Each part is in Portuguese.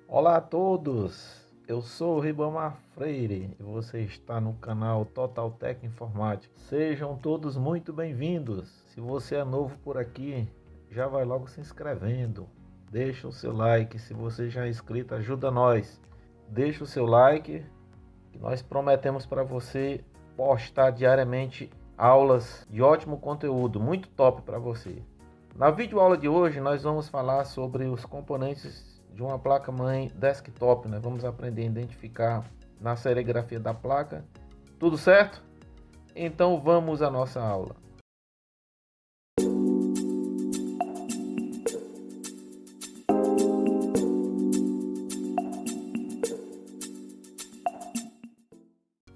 Olá a todos, eu sou o Ribamar Freire e você está no canal Total Tech Informática. Sejam todos muito bem-vindos. Se você é novo por aqui, já vai logo se inscrevendo. Deixa o seu like, se você já é inscrito, ajuda nós. Deixa o seu like, que nós prometemos para você postar diariamente aulas de ótimo conteúdo, muito top para você. Na videoaula de hoje nós vamos falar sobre os componentes de uma placa-mãe desktop, né? Vamos aprender a identificar na serigrafia da placa. Tudo certo? Então vamos à nossa aula.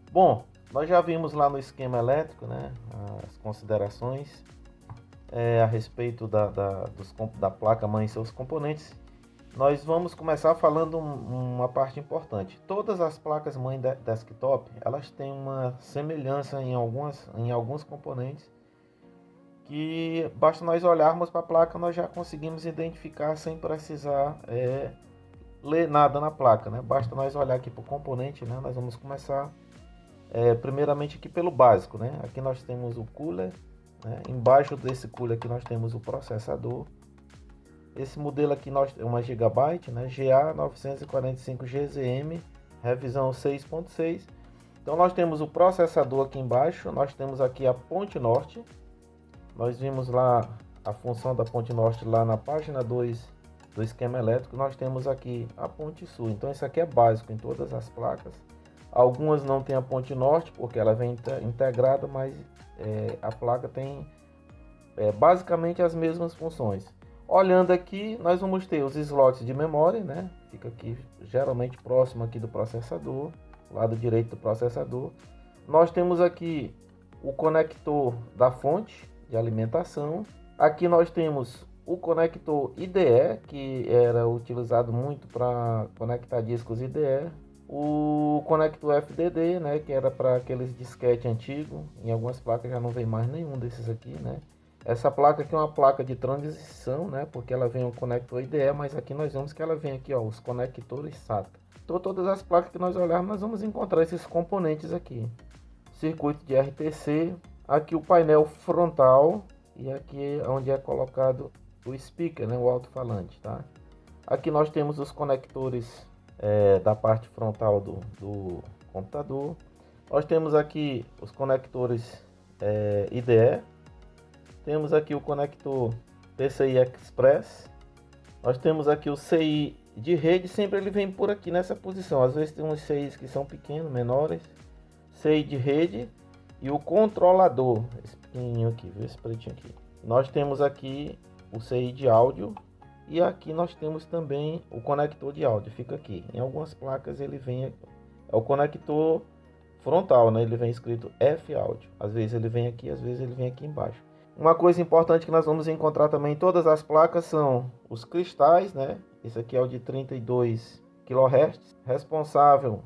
Bom, nós já vimos lá no esquema elétrico, né, as considerações a respeito da placa-mãe e seus componentes. Nós vamos começar falando uma parte importante. Todas as placas-mãe desktop, elas têm uma semelhança em alguns componentes que basta nós olharmos para a placa, nós já conseguimos identificar sem precisar ler nada na placa, né? Basta nós olhar aqui para o componente, né? Nós vamos começar primeiramente aqui pelo básico, né? Aqui nós temos o cooler, né? Embaixo desse cooler aqui nós temos o processador. Esse modelo aqui é uma Gigabyte, né? GA945GZM, revisão 6.6. Então nós temos o processador aqui embaixo, nós temos aqui a ponte norte. Nós vimos lá a função da ponte norte lá na página 2 do esquema elétrico. Nós temos aqui a ponte sul. Então isso aqui é básico em todas as placas. Algumas não tem a ponte norte porque ela vem integrada, mas a placa tem basicamente as mesmas funções. Olhando aqui, nós vamos ter os slots de memória, né? Fica aqui geralmente próximo aqui do processador, lado direito do processador. Nós temos aqui o conector da fonte de alimentação. Aqui nós temos o conector IDE, que era utilizado muito para conectar discos IDE. O conector FDD, né, que era para aqueles disquete antigo. Em algumas placas já não vem mais nenhum desses aqui, né? Essa placa aqui é uma placa de transição, né? Porque ela vem o conector IDE, mas aqui nós vemos que ela vem aqui, ó, os conectores SATA. Então todas as placas que nós olharmos, nós vamos encontrar esses componentes aqui. Circuito de RTC, aqui o painel frontal e aqui onde é colocado o speaker, né? O alto-falante, tá? Aqui nós temos os conectores da parte frontal do computador. Nós temos aqui os conectores IDE. Temos aqui o conector PCI Express. Nós temos aqui o CI de rede, sempre ele vem por aqui nessa posição. Às vezes tem uns CIs que são pequenos, menores. CI de rede e o controlador, esse pequenininho aqui, viu? Esse pretinho aqui. Nós temos aqui o CI de áudio e aqui nós temos também o conector de áudio, fica aqui. Em algumas placas ele vem, é o conector frontal, né? Ele vem escrito F áudio. Às vezes ele vem aqui, às vezes ele vem aqui embaixo. Uma coisa importante que nós vamos encontrar também em todas as placas são os cristais, né? Esse aqui é o de 32 kHz, responsável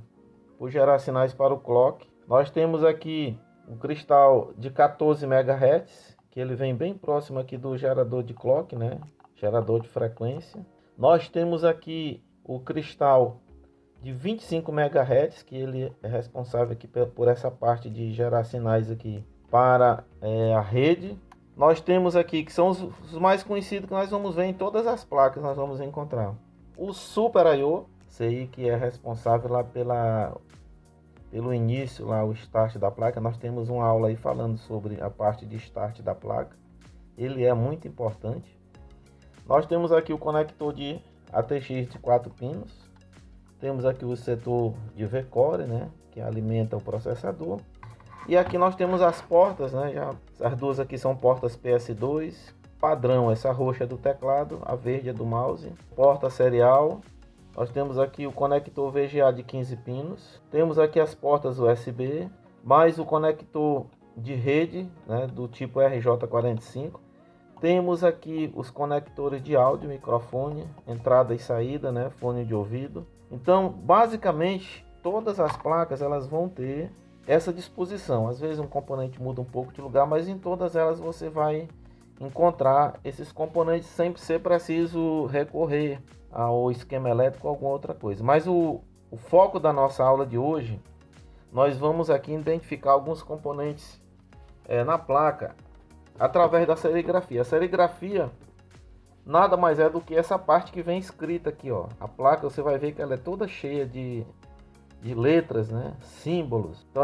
por gerar sinais para o clock. Nós temos aqui o cristal de 14 MHz, que ele vem bem próximo aqui do gerador de clock, né? Gerador de frequência. Nós temos aqui o cristal de 25 MHz, que ele é responsável aqui por essa parte de gerar sinais aqui para a rede. Nós temos aqui, que são os mais conhecidos, que nós vamos ver em todas as placas, nós vamos encontrar o Super I/O, esse aí que é responsável lá pelo início, lá o start da placa. Nós temos uma aula aí falando sobre a parte de start da placa, ele é muito importante. Nós temos aqui o conector de ATX de 4 pinos, temos aqui o setor de V-Core, né, que alimenta o processador. E aqui nós temos as portas, né? As duas aqui são portas PS2, padrão, essa roxa é do teclado, a verde é do mouse. Porta serial. Nós temos aqui o conector VGA de 15 pinos. Temos aqui as portas USB, mais o conector de rede, né? Do tipo RJ45. Temos aqui os conectores de áudio, microfone, entrada e saída, né? Fone de ouvido. Então, basicamente, todas as placas elas vão ter essa disposição. Às vezes um componente muda um pouco de lugar, mas em todas elas você vai encontrar esses componentes sem ser preciso recorrer ao esquema elétrico ou alguma outra coisa. Mas o foco da nossa aula de hoje, nós vamos aqui identificar alguns componentes na placa através da serigrafia. A serigrafia nada mais é do que essa parte que vem escrita aqui, ó. A placa, você vai ver que ela é toda cheia de letras, né? Símbolos. Então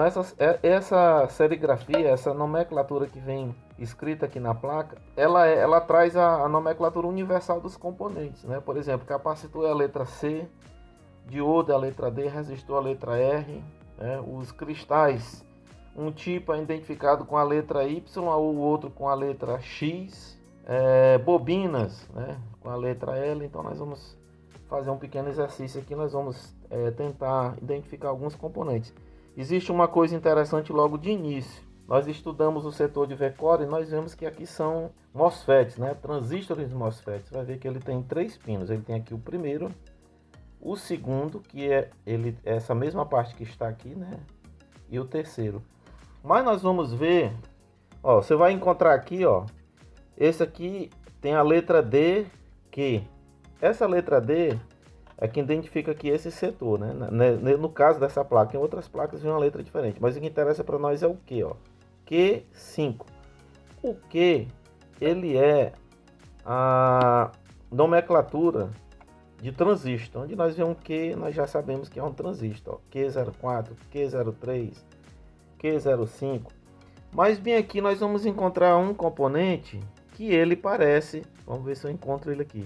essa serigrafia, essa nomenclatura que vem escrita aqui na placa, ela traz a nomenclatura universal dos componentes, né? Por exemplo, capacitor é a letra C, diodo é a letra D, resistor a letra R, né? Os cristais, um tipo é identificado com a letra Y, o outro com a letra X, bobinas, né? Com a letra L. Então nós vamos fazer um pequeno exercício aqui, nós vamos tentar identificar alguns componentes. Existe uma coisa interessante logo de início. Nós estudamos o setor de V-Core e nós vemos que aqui são MOSFETs, né? Transistores MOSFETs. Você vai ver que ele tem 3 pinos. Ele tem aqui o primeiro, o segundo, que é essa mesma parte que está aqui, né? E o terceiro. Mas nós vamos ver, ó, você vai encontrar aqui, ó, esse aqui tem a letra D, Q. Essa letra D é que identifica aqui esse setor, né? No caso dessa placa, em outras placas vem uma letra diferente, mas o que interessa para nós é o Q, ó. Q5. O Q, ele é a nomenclatura de transistor. Onde nós vemos Q, nós já sabemos que é um transistor, ó. Q04, Q03, Q05. Mas bem aqui nós vamos encontrar um componente que ele parece, vamos ver se eu encontro ele aqui.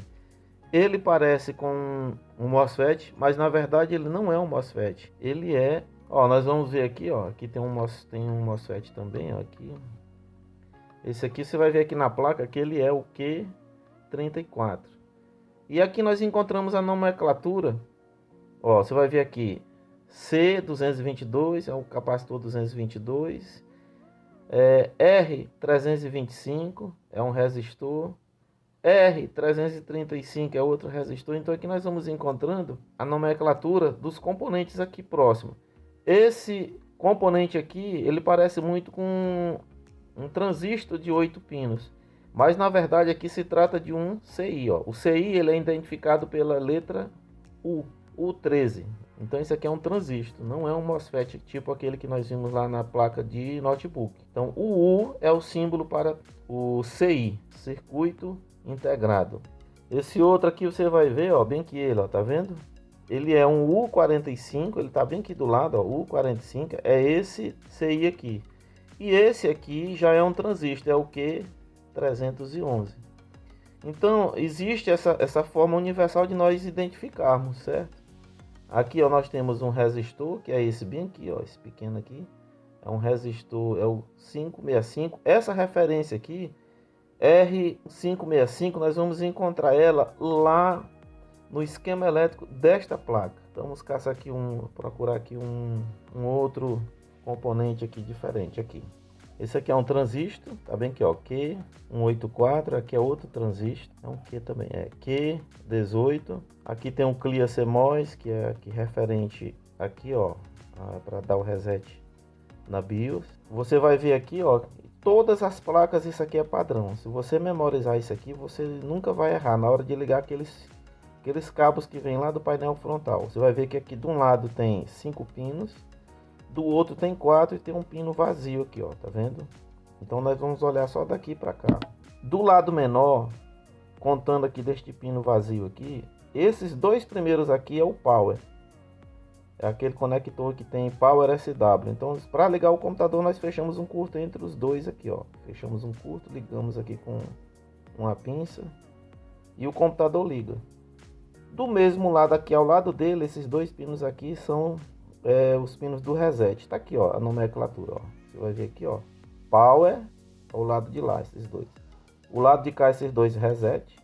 Ele parece com um MOSFET, mas na verdade ele não é um MOSFET. Ele é, ó, nós vamos ver aqui, ó, aqui tem um MOSFET também, ó, aqui. Esse aqui você vai ver aqui na placa que ele é o Q34. E aqui nós encontramos a nomenclatura, ó, você vai ver aqui C222 é o capacitor 222, R325 é um resistor, R335 é outro resistor. Então aqui nós vamos encontrando a nomenclatura dos componentes aqui próximo. Esse componente aqui, ele parece muito com um transistor de 8 pinos, mas na verdade aqui se trata de um CI, ó. O CI ele é identificado pela letra U, U13. Então esse aqui é um transistor, não é um MOSFET tipo aquele que nós vimos lá na placa de notebook. Então o U é o símbolo para o CI, circuito integrado. Esse outro aqui você vai ver, ó, bem que ele, ó, tá vendo? Ele é um U45, ele tá bem aqui do lado, ó, U45, é esse CI aqui. E esse aqui já é um transistor, é o Q311. Então existe essa forma universal de nós identificarmos, certo? Aqui, ó, nós temos um resistor, que é esse bem aqui, ó, esse pequeno aqui. É um resistor, é o 565. Essa referência aqui, R565, nós vamos encontrar ela lá no esquema elétrico desta placa. Então vamos caçar aqui procurar aqui um outro componente aqui diferente aqui. Esse aqui é um transistor, tá bem aqui, ó, Q184, aqui é outro transistor, é um Q também, é Q18. Aqui tem um Clear CMOS, que é aqui referente aqui, ó, para dar o reset na BIOS. Você vai ver aqui, ó, todas as placas, isso aqui é padrão. Se você memorizar isso aqui, você nunca vai errar na hora de ligar aqueles cabos que vem lá do painel frontal. Você vai ver que aqui de um lado tem 5 pinos, do outro tem 4 e tem um pino vazio aqui, ó, tá vendo? Então nós vamos olhar só daqui para cá. Do lado menor, contando aqui deste pino vazio aqui, esses dois primeiros aqui é o power. É aquele conector que tem power SW. Então, para ligar o computador, nós fechamos um curto entre os dois aqui, ó. Fechamos um curto, ligamos aqui com uma pinça e o computador liga. Do mesmo lado aqui, ao lado dele, esses dois pinos aqui são os pinos do reset. Tá aqui, ó, a nomenclatura, ó. Você vai ver aqui, ó, power ao lado de lá, esses dois. O lado de cá, esses dois reset.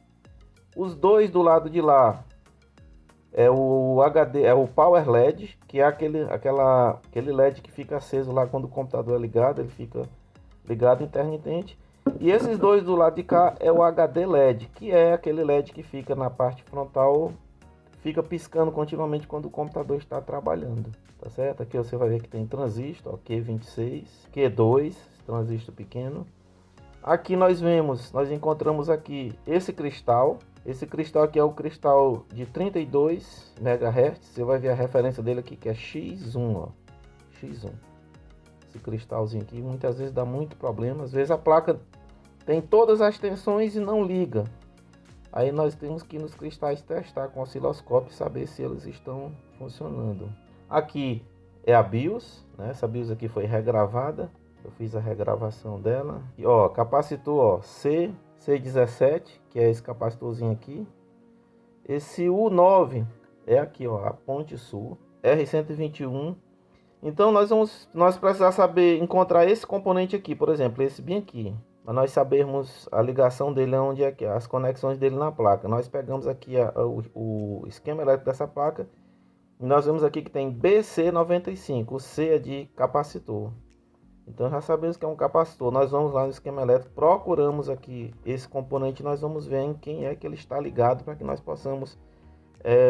Os dois do lado de lá é o HD, é o power LED, que é aquele LED que fica aceso lá quando o computador é ligado, ele fica ligado intermitente. E esses dois do lado de cá é o HD LED, que é aquele LED que fica na parte frontal, fica piscando continuamente quando o computador está trabalhando, tá certo? Aqui você vai ver que tem transistor, ó, Q26, Q2, transistor pequeno. Aqui nós encontramos aqui esse cristal, Esse cristal aqui é o cristal de 32 MHz. Você vai ver a referência dele aqui, que é X1, ó. X1. Esse cristalzinho aqui muitas vezes dá muito problema. Às vezes a placa tem todas as tensões e não liga. Aí nós temos que ir nos cristais testar com osciloscópio e saber se eles estão funcionando. Aqui é a BIOS, né? Essa BIOS aqui foi regravada. Eu fiz a regravação dela. E ó, capacitor, ó, C17, que é esse capacitorzinho aqui. Esse U9 é aqui, ó, a ponte sul. R121. Então nós precisamos saber encontrar esse componente aqui, por exemplo, esse bem aqui. Para nós sabermos a ligação dele, onde é que é, as conexões dele na placa. Nós pegamos aqui o esquema elétrico dessa placa. E nós vemos aqui que tem BC95. O C é de capacitor. Então já sabemos que é um capacitor. Nós vamos lá no esquema elétrico, procuramos aqui esse componente, nós vamos ver em quem é que ele está ligado para que nós possamos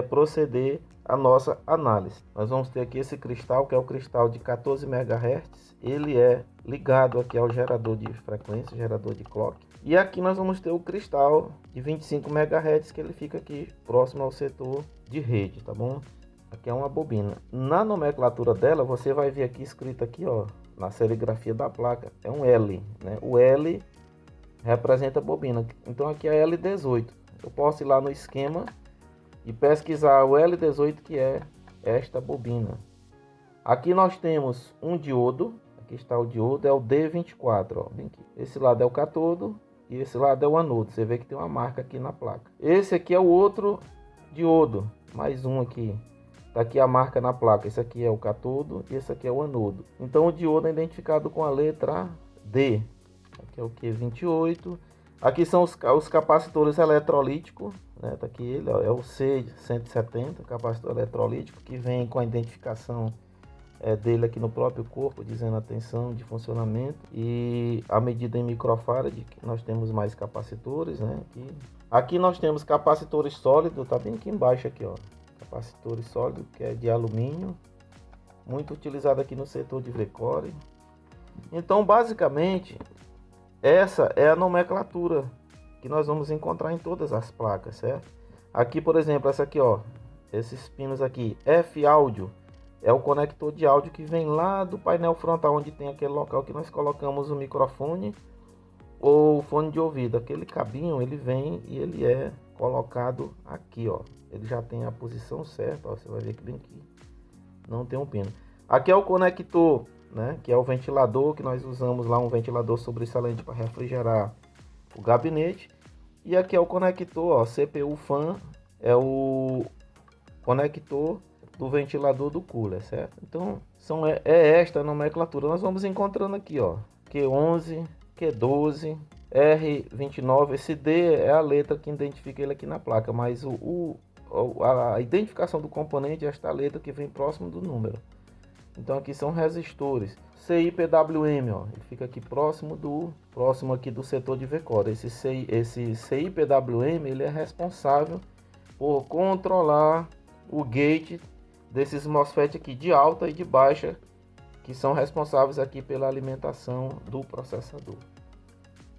proceder a nossa análise. Nós vamos ter aqui esse cristal, que é o cristal de 14 MHz. Ele é ligado aqui ao gerador de frequência, gerador de clock. E aqui nós vamos ter o cristal de 25 MHz, que ele fica aqui próximo ao setor de rede, tá bom? Aqui é uma bobina. Na nomenclatura dela, você vai ver aqui escrito aqui, ó, na serigrafia da placa, é um L, né? O L representa a bobina. Então aqui é a L18. Eu posso ir lá no esquema e pesquisar o L18, que é esta bobina. Aqui nós temos um diodo. Aqui está o diodo, é o D24, ó, bem aqui. Esse lado é o cátodo e esse lado é o anodo. Você vê que tem uma marca aqui na placa. Esse aqui é o outro diodo, mais um aqui. Tá aqui a marca na placa. Esse aqui é o cátodo e esse aqui é o anodo. Então o diodo é identificado com a letra D. Aqui é o Q28. Aqui são os capacitores eletrolíticos, né? Tá aqui ele, ó, é o C170, capacitor eletrolítico, que vem com a identificação dele aqui no próprio corpo, dizendo a tensão de funcionamento e a medida em microfarad, que nós temos mais capacitores, né? Aqui nós temos capacitores sólidos, tá bem aqui embaixo aqui, ó. Capacitores sólidos, que é de alumínio, muito utilizado aqui no setor de V-Core. Então, basicamente, essa é a nomenclatura que nós vamos encontrar em todas as placas, certo? Aqui, por exemplo, essa aqui, ó, esses pinos aqui, F-Áudio, é o conector de áudio que vem lá do painel frontal, onde tem aquele local que nós colocamos o microfone ou fone de ouvido. Aquele cabinho, ele vem e ele é colocado aqui, ó. Ele já tem a posição certa, ó. Você vai ver que bem aqui não tem um pino. Aqui é o conector, né, que é o ventilador, que nós usamos lá, um ventilador sobressalente para refrigerar o gabinete. E aqui é o conector, ó, CPU fan, é o conector do ventilador do cooler, certo? Então é esta a nomenclatura. Nós vamos encontrando aqui, ó, Q11, Q12, R29. Esse D é a letra que identifica ele aqui na placa, mas a identificação do componente é esta letra que vem próximo do número. Então aqui são resistores. CIPWM, ó, ele fica aqui próximo aqui do setor de V-Core. Esse CIPWM, ele é responsável por controlar o gate desses MOSFET aqui de alta e de baixa, que são responsáveis aqui pela alimentação do processador.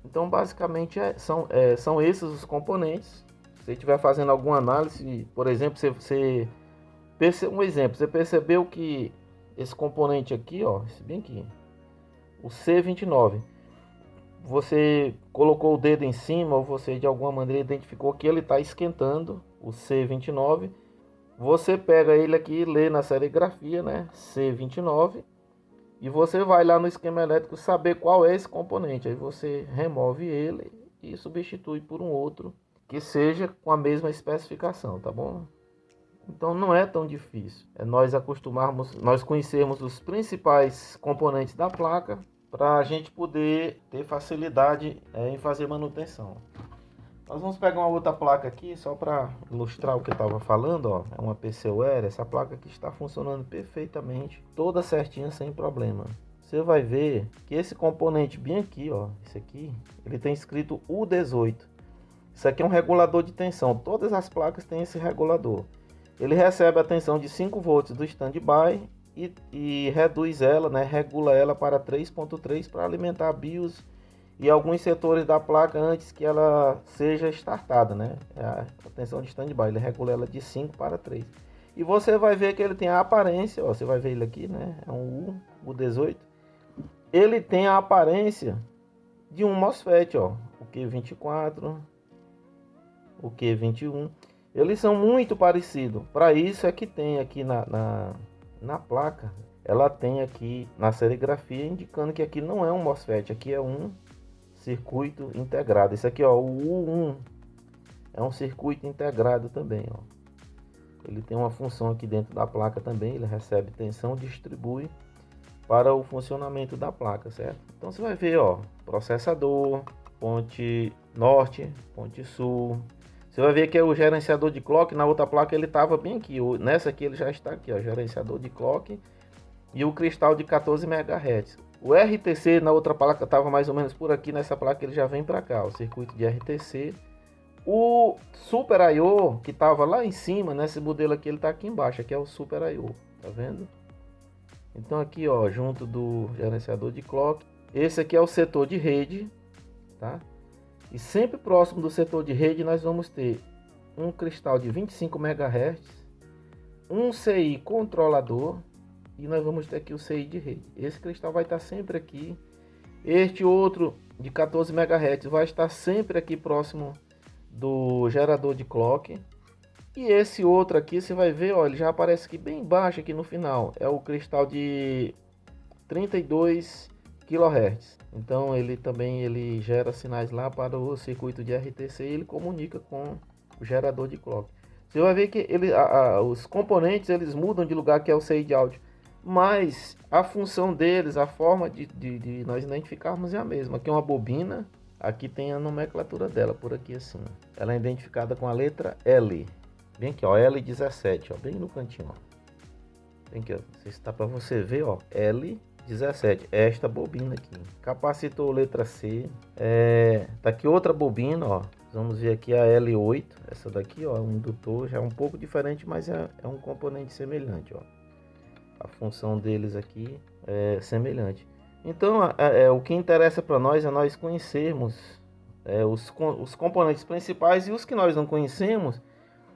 Então basicamente são esses os componentes. Se você estiver fazendo alguma análise, por exemplo, você percebeu que esse componente aqui, ó, esse bem aqui, o C29, você colocou o dedo em cima, ou você de alguma maneira identificou que ele está esquentando, o C29. Você pega ele aqui, lê na serigrafia, né, C29, e você vai lá no esquema elétrico saber qual é esse componente. Aí você remove ele e substitui por um outro que seja com a mesma especificação, tá bom? Então não é tão difícil. É nós conhecermos os principais componentes da placa para a gente poder ter facilidade em fazer manutenção. Nós vamos pegar uma outra placa aqui só para ilustrar o que eu estava falando, ó. É uma PCUR. Essa placa aqui está funcionando perfeitamente, toda certinha, sem problema. Você vai ver que esse componente bem aqui, ó, esse aqui, ele tem escrito U18. Isso aqui é um regulador de tensão. Todas as placas têm esse regulador. Ele recebe a tensão de 5 volts do standby e reduz ela, né, regula ela para 3.3 para alimentar a BIOS e alguns setores da placa antes que ela seja startada, né? A tensão de standby, ele regula ela de 5 para 3. E você vai ver que ele tem a aparência, ó, você vai ver ele aqui, né? É um U18. Ele tem a aparência de um MOSFET, ó, o Q24, o Q21. Eles são muito parecidos. Para isso é que tem aqui na placa, ela tem aqui na serigrafia indicando que aqui não é um MOSFET, aqui é um circuito integrado. Esse aqui, ó, o U1 é um circuito integrado também, ó. Ele tem uma função aqui dentro da placa também, ele recebe tensão, distribui para o funcionamento da placa, certo? Então você vai ver, ó, processador, ponte norte, ponte sul. Você vai ver que é o gerenciador de clock. Na outra placa ele estava bem aqui, nessa aqui ele já está aqui, ó, gerenciador de clock e o cristal de 14 MHz. O RTC na outra placa estava mais ou menos por aqui, nessa placa ele já vem para cá, o circuito de RTC. O Super I/O que estava lá em cima, nesse modelo aqui, ele está aqui embaixo, aqui é o Super I/O, tá vendo? Então aqui, ó, junto do gerenciador de clock, esse aqui é o setor de rede, tá? E sempre próximo do setor de rede nós vamos ter um cristal de 25 MHz, um CI controlador e nós vamos ter aqui o CI de rede. Esse cristal vai estar sempre aqui. Este outro de 14 MHz vai estar sempre aqui próximo do gerador de clock. E esse outro aqui você vai ver, ó, ele já aparece aqui bem baixo aqui no final. É o cristal de 32 kHz. Então ele também gera sinais lá para o circuito de RTC e ele comunica com o gerador de clock. Você vai ver que os componentes eles mudam de lugar, que é o CI de áudio, mas a função deles, a forma de nós identificarmos é a mesma. Aqui é uma bobina, aqui tem a nomenclatura dela por aqui assim. Ela é identificada com a letra L. Bem aqui, ó, L17, ó, bem no cantinho, ó. Bem aqui, ó, está para você ver, ó, L17, esta bobina aqui. Capacitor letra C, tá aqui outra bobina, ó. Vamos ver aqui a L8, essa daqui, ó, um indutor, já é um pouco diferente, mas é um componente semelhante, ó. A função deles aqui é semelhante. Então, o que interessa para nós é nós conhecermos os componentes principais, e os que nós não conhecemos,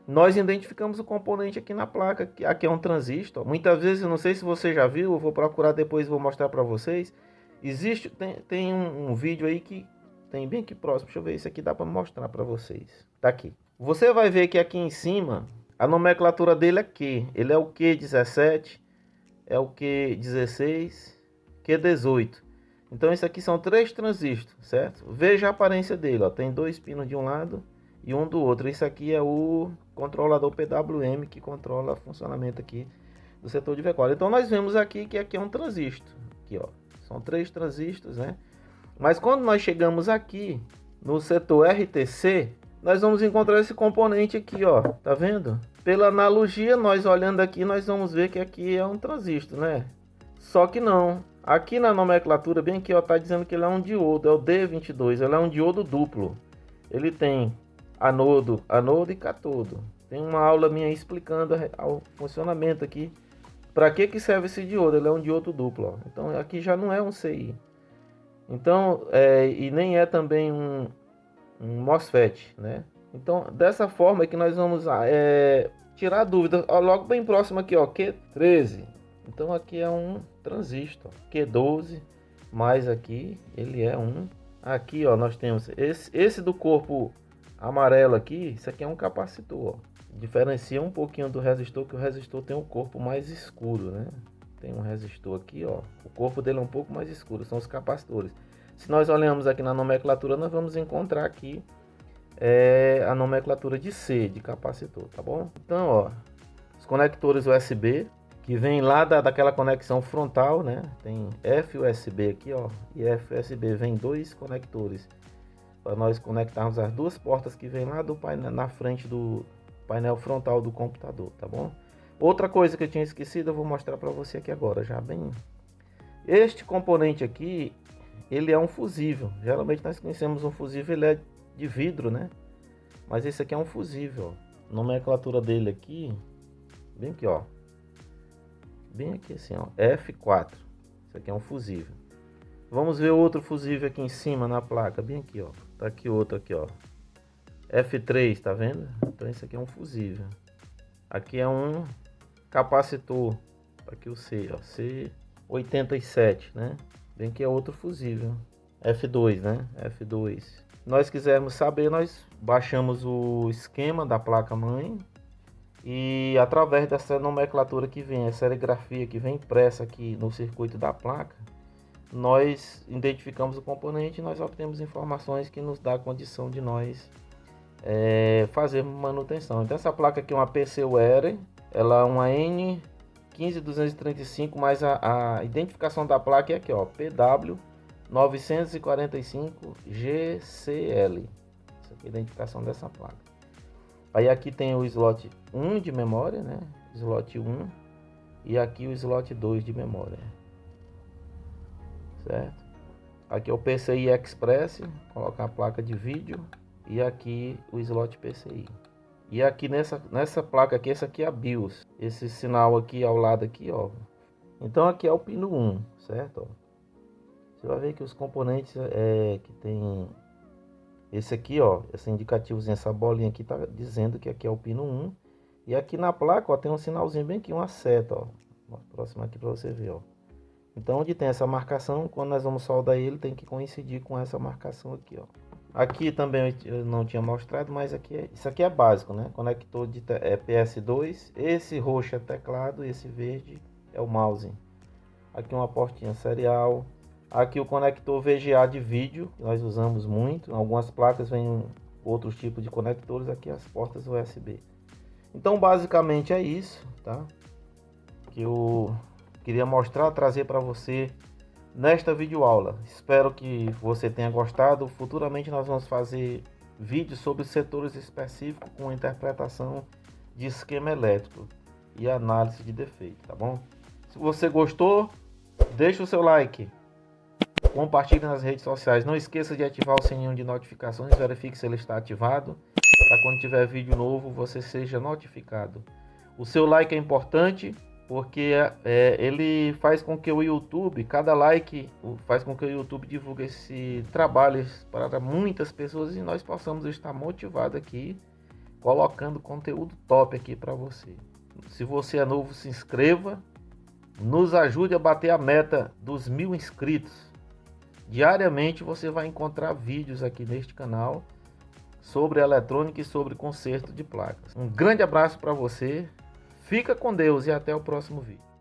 nós identificamos o componente aqui na placa, que aqui é um transistor. Muitas vezes, não sei se você já viu, eu vou procurar depois e vou mostrar para vocês. Tem um vídeo aí que tem bem aqui próximo, deixa eu ver, isso aqui dá para mostrar para vocês. Tá aqui. Você vai ver que aqui em cima, a nomenclatura dele é Q. Ele é o Q17, é o Q16, Q18. Então isso aqui são 3 transistores, certo? Veja a aparência dele, ó. Tem 2 pinos de um lado e um do outro. Isso aqui é o controlador PWM que controla o funcionamento aqui do setor de V4. Então nós vemos aqui que aqui é um transistor. Aqui, ó. São 3 transistores, né? Mas quando nós chegamos aqui no setor RTC, nós vamos encontrar esse componente aqui, ó. Tá vendo? Pela analogia, nós olhando aqui, nós vamos ver que aqui é um transistor, né? Só que não. Aqui na nomenclatura, bem aqui, ó, tá dizendo que ele é um diodo, é o D22. Ele é um diodo duplo. Ele tem anodo e catodo. Tem uma aula minha explicando o funcionamento aqui. Para que serve esse diodo? Ele é um diodo duplo, ó. Então aqui já não é um CI. Então, e nem é também um MOSFET, né? Então, dessa forma é que nós vamos tirar a dúvida. Ó, logo bem próximo aqui, ó, Q13. Então aqui é um transistor. Q12, mais aqui ele é um. Aqui, ó, nós temos esse do corpo amarelo aqui. Isso aqui é um capacitor, ó. Diferencia um pouquinho do resistor, que o resistor tem um corpo mais escuro, né? Tem um resistor aqui, ó. O corpo dele é um pouco mais escuro, são os capacitores. Se nós olhamos aqui na nomenclatura, nós vamos encontrar aqui a nomenclatura de C, de capacitor, tá bom? Então, ó, os conectores USB, que vem lá daquela conexão frontal, né? Tem FUSB aqui, ó, e FUSB vem 2 conectores para nós conectarmos as 2 portas que vem lá do painel, na frente do painel frontal do computador, tá bom? Outra coisa que eu tinha esquecido, eu vou mostrar para você aqui agora, já bem. Este componente aqui, ele é um fusível. Geralmente nós conhecemos um fusível, ele é de vidro, né? Mas esse aqui é um fusível. A nomenclatura dele aqui, bem aqui, ó. Bem aqui assim, ó, F4. Isso aqui é um fusível. Vamos ver outro fusível aqui em cima na placa, bem aqui, ó. Tá aqui outro aqui, ó. F3, tá vendo? Então esse aqui é um fusível. Aqui é um capacitor. Aqui o C, ó, C87, né? Bem que é outro fusível. F2, né? F2. Nós quisermos saber, nós baixamos o esquema da placa mãe e através dessa nomenclatura que vem, a serigrafia que vem impressa aqui no circuito da placa, nós identificamos o componente e nós obtemos informações que nos dá a condição de nós fazer manutenção. Então essa placa aqui é uma PCWare, ela é uma N15235, mas a identificação da placa é aqui, ó, PW 945 GCL. Essa aqui é a identificação dessa placa. Aí aqui tem o slot 1 de memória, né? Slot 1 e aqui o slot 2 de memória. Certo? Aqui é o PCI Express, colocar a placa de vídeo e aqui o slot PCI. E aqui nessa placa aqui, essa aqui é a BIOS. Esse sinal aqui ao lado aqui, ó. Então aqui é o pino 1, certo? Ó. Você vai ver que os componentes que tem esse aqui, ó, esse indicativozinho, essa bolinha aqui tá dizendo que aqui é o pino 1. E aqui na placa, ó, tem um sinalzinho bem aqui, uma seta, ó. Próximo aqui para você ver, ó. Então onde tem essa marcação, quando nós vamos soldar ele, tem que coincidir com essa marcação aqui, ó. Aqui também eu não tinha mostrado, mas aqui isso aqui é básico, né? Conector de PS2, esse roxo é teclado, esse verde é o mouse. Aqui uma portinha serial. Aqui o conector VGA de vídeo, que nós usamos muito. Algumas placas vêm outros tipos de conectores, aqui as portas USB. Então basicamente é isso, tá? Que eu queria mostrar, trazer para você nesta videoaula. Espero que você tenha gostado. Futuramente nós vamos fazer vídeos sobre setores específicos com interpretação de esquema elétrico e análise de defeito, tá bom? Se você gostou, deixa o seu like, compartilhe nas redes sociais. Não esqueça de ativar o sininho de notificações, verifique se ele está ativado, para quando tiver vídeo novo você seja notificado. O seu like é importante, porque ele faz com que o YouTube, cada like faz com que o YouTube divulgue esse trabalho para muitas pessoas e nós possamos estar motivados aqui, colocando conteúdo top aqui para você. Se você é novo, se inscreva, nos ajude a bater a meta dos 1000 inscritos. Diariamente você vai encontrar vídeos aqui neste canal sobre eletrônica e sobre conserto de placas. Um grande abraço para você. Fica com Deus e até o próximo vídeo.